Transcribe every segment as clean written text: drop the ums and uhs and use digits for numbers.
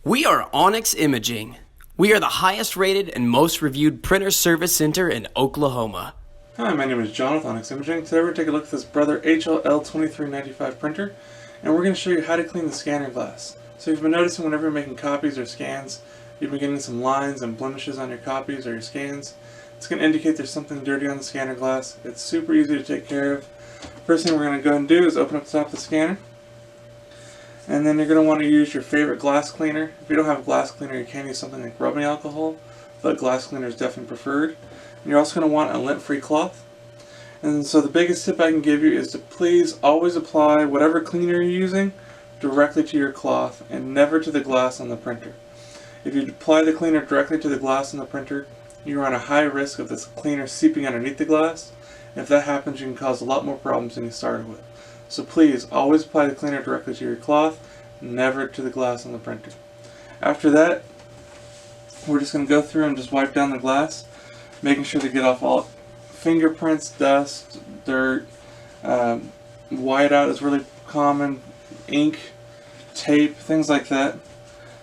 We are Onyx Imaging. We are the highest rated and most reviewed printer service center in Oklahoma. Hi, my name is John with Onyx Imaging. Today we're going to take a look at this Brother L2395 printer, and we're going to show you how to clean the scanner glass. So you've been noticing whenever you're making copies or scans, you've been getting some lines and blemishes on your copies or your scans. It's going to indicate there's something dirty on the scanner glass. It's super easy to take care of. First thing we're going to go ahead and do is open up the top of the scanner. And then you're going to want to use your favorite glass cleaner. If you don't have a glass cleaner, you can use something like rubbing alcohol, but glass cleaner is definitely preferred. And you're also going to want a lint-free cloth. And so the biggest tip I can give you is to please always apply whatever cleaner you're using directly to your cloth and never to the glass on the printer. If you apply the cleaner directly to the glass on the printer, you run a high risk of this cleaner seeping underneath the glass. And if that happens, you can cause a lot more problems than you started with. So please always apply the cleaner directly to your cloth, never to the glass on the printer. After that, we're just going to go through and just wipe down the glass, making sure to get off all fingerprints, dust, dirt, whiteout is really common, ink, tape, things like that.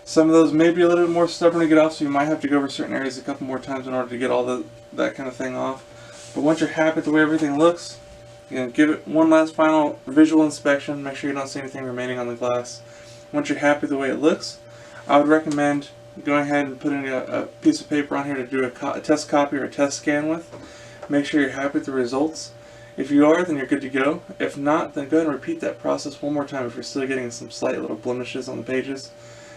Some of those may be a little bit more stubborn to get off, so you might have to go over certain areas a couple more times in order to get all that kind of thing off. But once you're happy with the way everything looks, give it one last final visual inspection. Make sure you don't see anything remaining on the glass. Once you're happy with the way it looks, I would recommend going ahead and putting a piece of paper on here to do a test copy or a test scan with. Make sure you're happy with the results. If you are, then you're good to go. If not, then go ahead and repeat that process one more time if you're still getting some slight little blemishes on the pages.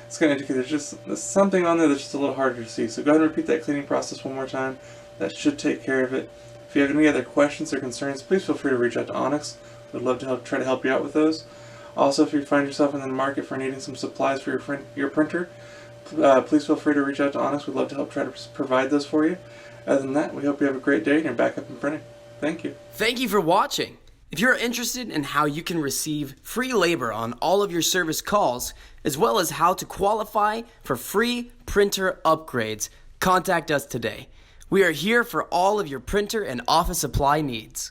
It's going to indicate there's something on there that's just a little harder to see. So go ahead and repeat that cleaning process one more time. That should take care of it. If you have any other questions or concerns, please feel free to reach out to Onyx. We'd love to try to help you out with those. Also, if you find yourself in the market for needing some supplies for your printer, please feel free to reach out to Onyx. We'd love to help try to provide those for you. Other than that, we hope you have a great day and you're back up and printing. Thank you. Thank you for watching. If you're interested in how you can receive free labor on all of your service calls, as well as how to qualify for free printer upgrades, contact us today. We are here for all of your printer and office supply needs.